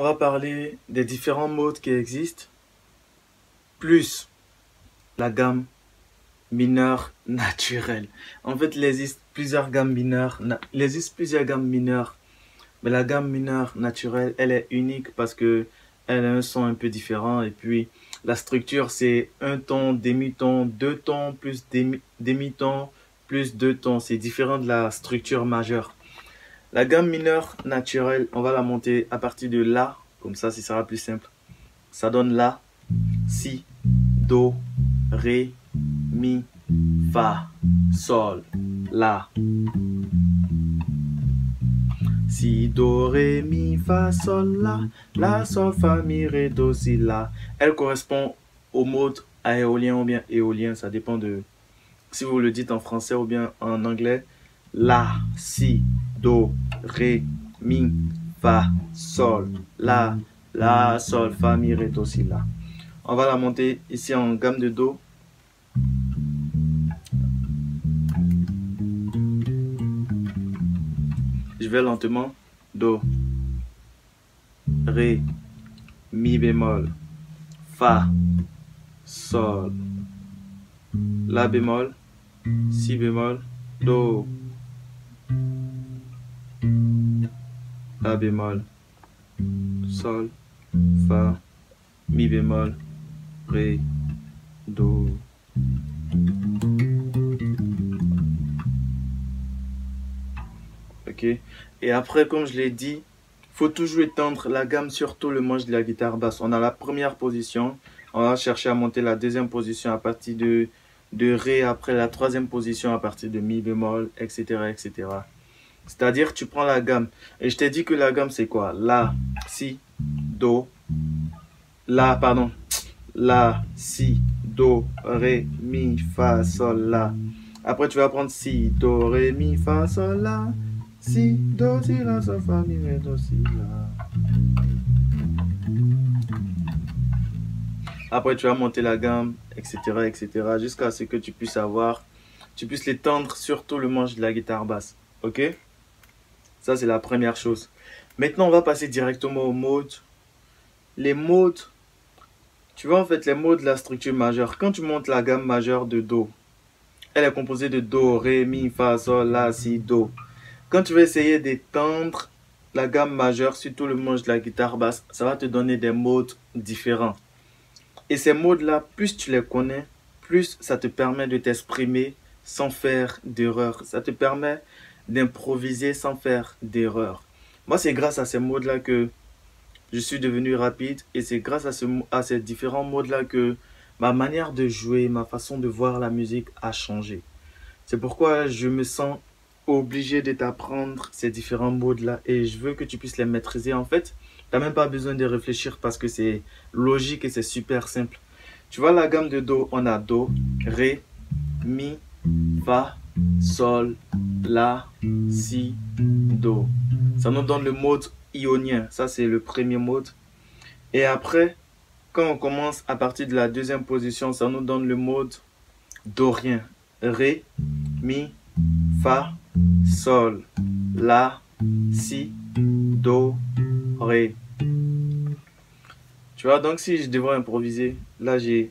On va parler des différents modes qui existent, plus la gamme mineure naturelle. En fait, il existe plusieurs gammes mineures, mais la gamme mineure naturelle, elle est unique parce que elle a un son un peu différent et puis la structure c'est un ton, demi-ton, deux tons plus demi-ton plus deux tons. C'est différent de la structure majeure. La gamme mineure naturelle, on va la monter à partir de La, comme ça, ce sera plus simple. Ça donne La, Si, Do, Ré, Mi, Fa, Sol, La. Si, Do, Ré, Mi, Fa, Sol, La, Sol, Fa, Mi, Ré, Do, Si, La. Elle correspond au mode aérolien ou bien éolien, ça dépend de si vous le dites en français ou bien en anglais. La, Si, Do, Ré, Mi, Fa, Sol, La, Sol, Fa, Mi, Ré, Do, Si, La. On va la monter ici en gamme de Do. Je vais lentement. Do, Ré, Mi bémol, Fa, Sol, La bémol, Si bémol, Do, La bémol, Sol, Fa, Mi bémol, Ré, Do. Ok. Et après, comme je l'ai dit, faut toujours étendre la gamme, surtout le manche de la guitare basse. On a la première position, on va chercher à monter la deuxième position à partir de Ré, après la troisième position à partir de Mi bémol, etc. etc. C'est-à-dire, tu prends la gamme. Et je t'ai dit que la gamme, c'est quoi? La, Si, Do, La, Si, Do, Ré, Mi, Fa, Sol, La. Après, tu vas prendre Si, Do, Ré, Mi, Fa, Sol, La. Si, Do, Si, La, Sol, Fa, Mi, Ré, Do, Si, La. Après, tu vas monter la gamme, etc., etc., jusqu'à ce que tu puisses l'étendre sur tout le manche de la guitare basse. Ok? Ça, c'est la première chose. Maintenant, on va passer directement aux modes. Les modes, tu vois, en fait, les modes de la structure majeure. Quand tu montes la gamme majeure de Do, elle est composée de Do, Ré, Mi, Fa, Sol, La, Si, Do. Quand tu vas essayer d'étendre la gamme majeure sur tout le manche de la guitare basse, ça va te donner des modes différents. Et ces modes-là, plus tu les connais, plus ça te permet de t'exprimer sans faire d'erreur. Ça te permet d'improviser sans faire d'erreur. Moi, c'est grâce à ces modes-là que je suis devenu rapide et c'est grâce à ces différents modes-là que ma manière de jouer, ma façon de voir la musique a changé. C'est pourquoi je me sens obligé de t'apprendre ces différents modes-là et je veux que tu puisses les maîtriser. En fait, tu n'as même pas besoin de réfléchir parce que c'est logique et c'est super simple. Tu vois la gamme de Do, on a Do, Ré, Mi, Fa, Sol, La, Si, Do. Ça nous donne le mode ionien. Ça, c'est le premier mode. Et après, quand on commence à partir de la deuxième position, ça nous donne le mode dorien. Ré, Mi, Fa, Sol, La, Si, Do, Ré. Tu vois, donc si je devrais improviser, là j'ai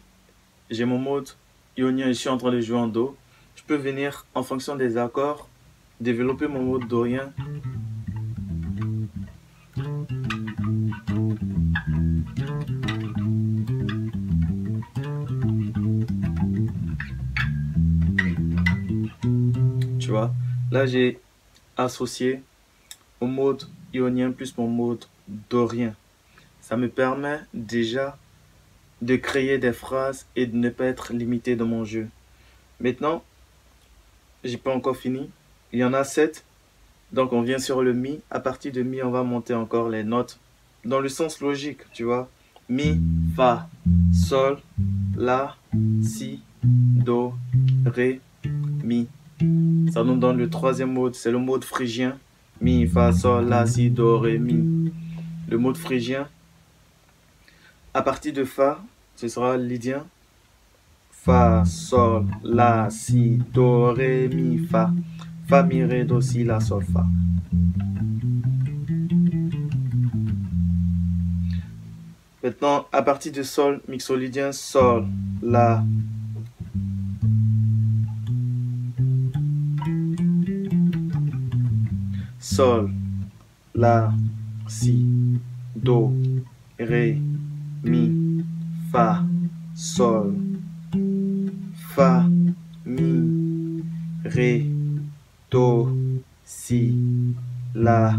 mon mode ionien, je suis en train de jouer en Do. Je peux venir en fonction des accords, développer mon mode dorien. Tu vois, là j'ai associé au mode ionien plus mon mode dorien. Ça me permet déjà de créer des phrases et de ne pas être limité dans mon jeu. Maintenant, j'ai pas encore fini. Il y en a 7. Donc on vient sur le Mi. À partir de Mi, on va monter encore les notes dans le sens logique, tu vois. Mi, Fa, Sol, La, Si, Do, Ré, Mi. Ça nous donne le troisième mode, c'est le mode phrygien. Mi, Fa, Sol, La, Si, Do, Ré, Mi. Le mode phrygien. À partir de Fa, ce sera lydien. Fa, Sol, La, Si, Do, Ré, Mi, Fa. Fa, Mi, Ré, Do, Si, La, Sol, Fa. Maintenant, à partir de sol, mixolydien, sol, la. Sol, la, si, do, ré, mi, fa, sol, fa, mi, ré, do, si, la,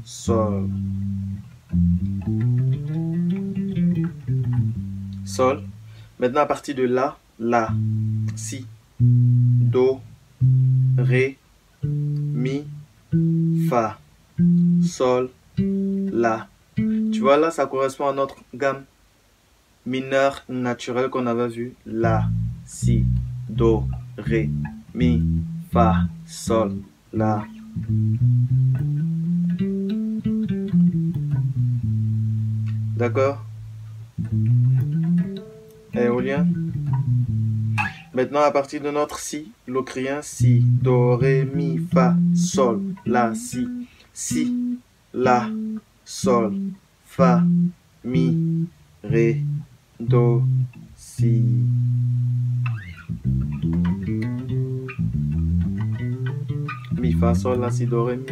sol. Sol. Maintenant, à partir de la, si, do, ré, mi, fa, sol, la. Tu vois, là, ça correspond à notre gamme mineure naturelle qu'on avait vue. La, si, do, ré, mi, fa, sol, la. D'accord? Éolien. Maintenant, à partir de notre si, locrien, si, do, ré, mi, fa, sol, la, si, la, sol, fa, mi, ré, do, si. Mi, fa, sol, la, si, do, ré, mi.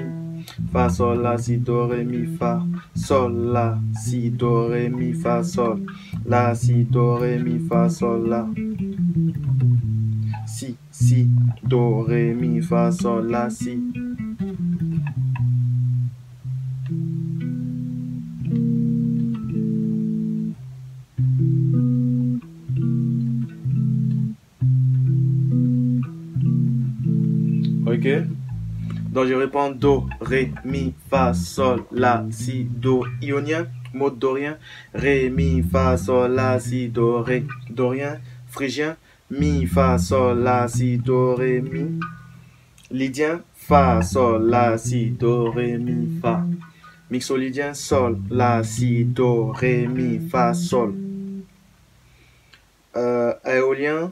Fa, sol, la, si, do, ré, mi, fa. Sol, la, si, do, ré, mi, fa, sol. La, si, do, ré, mi, fa, sol, la. Si, do, ré, mi, fa, sol, la, si. Ok? Donc je réponds do, ré, mi, fa, sol, la, si, do, ionien, mode dorien, ré, mi, fa, sol, la, si, do, ré, dorien, phrygien, mi, fa, sol, la, si, do, ré, mi, lydien, fa, sol, la, si, do, ré, mi, fa, mixolydien, sol, la, si, do, ré, mi, fa, sol, éolien,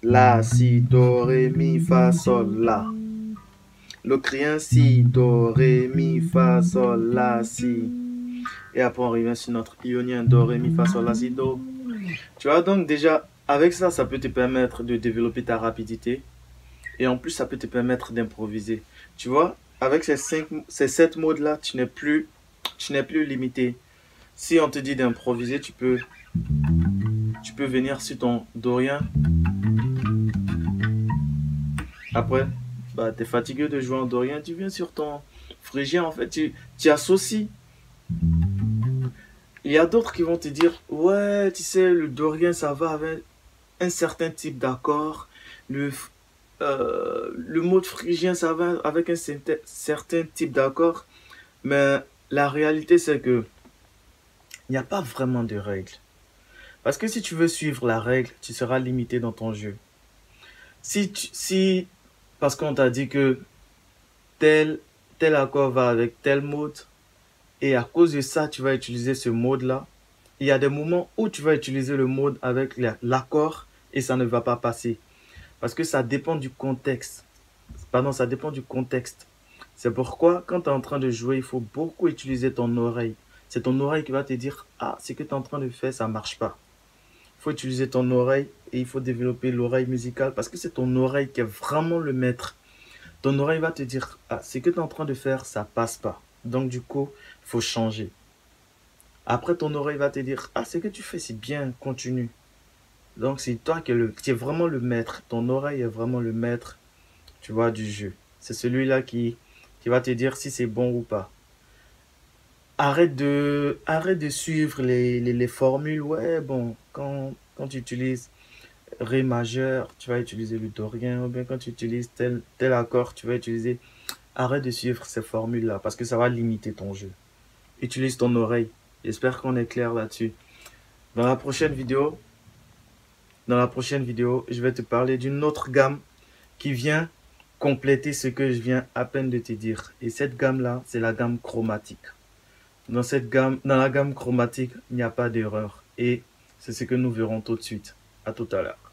la, si, do, ré, mi, fa, sol, la. Locrien, si, do, ré, mi, fa, sol, la, si. Et après, on revient sur notre ionien, do, ré, mi, fa, sol, la, si, do. Tu vois, donc déjà, avec ça, ça peut te permettre de développer ta rapidité. Et en plus, ça peut te permettre d'improviser. Tu vois, avec ces 7 modes-là, tu n'es plus limité. Si on te dit d'improviser, tu peux venir sur ton dorien. Après, bah, tu es fatigué de jouer en dorien, tu viens sur ton phrygien. En fait, tu associes. Il y a d'autres qui vont te dire, ouais, tu sais, le dorien, ça va avec un certain type d'accord. Le mode phrygien, ça va avec un certain type d'accord. Mais la réalité, c'est que il n'y a pas vraiment de règles. Parce que si tu veux suivre la règle, tu seras limité dans ton jeu. Parce qu'on t'a dit que tel accord va avec tel mode, et à cause de ça, tu vas utiliser ce mode-là. Il y a des moments où tu vas utiliser le mode avec l'accord et ça ne va pas passer. Parce que ça dépend du contexte. Pardon, ça dépend du contexte. C'est pourquoi, quand tu es en train de jouer, il faut beaucoup utiliser ton oreille. C'est ton oreille qui va te dire, ah, ce que tu es en train de faire, ça ne marche pas. Il faut utiliser ton oreille et il faut développer l'oreille musicale parce que c'est ton oreille qui est vraiment le maître. Ton oreille va te dire, ah, ce que tu es en train de faire, ça passe pas. Donc du coup, il faut changer. Après, ton oreille va te dire, ah, ce que tu fais, c'est bien, continue. Donc c'est toi qui es vraiment le maître. Ton oreille est vraiment le maître, tu vois, du jeu. C'est celui-là qui va te dire si c'est bon ou pas. Arrête de suivre les formules. Ouais, bon, quand tu utilises Ré majeur, tu vas utiliser le dorien. Ou bien quand tu utilises tel accord, tu vas utiliser... Arrête de suivre ces formules-là parce que ça va limiter ton jeu. Utilise ton oreille. J'espère qu'on est clair là-dessus. Dans la prochaine vidéo, je vais te parler d'une autre gamme qui vient compléter ce que je viens à peine de te dire. Et cette gamme-là, c'est la gamme chromatique. Dans la gamme chromatique, il n'y a pas d'erreur. Et c'est ce que nous verrons tout de suite. À tout à l'heure.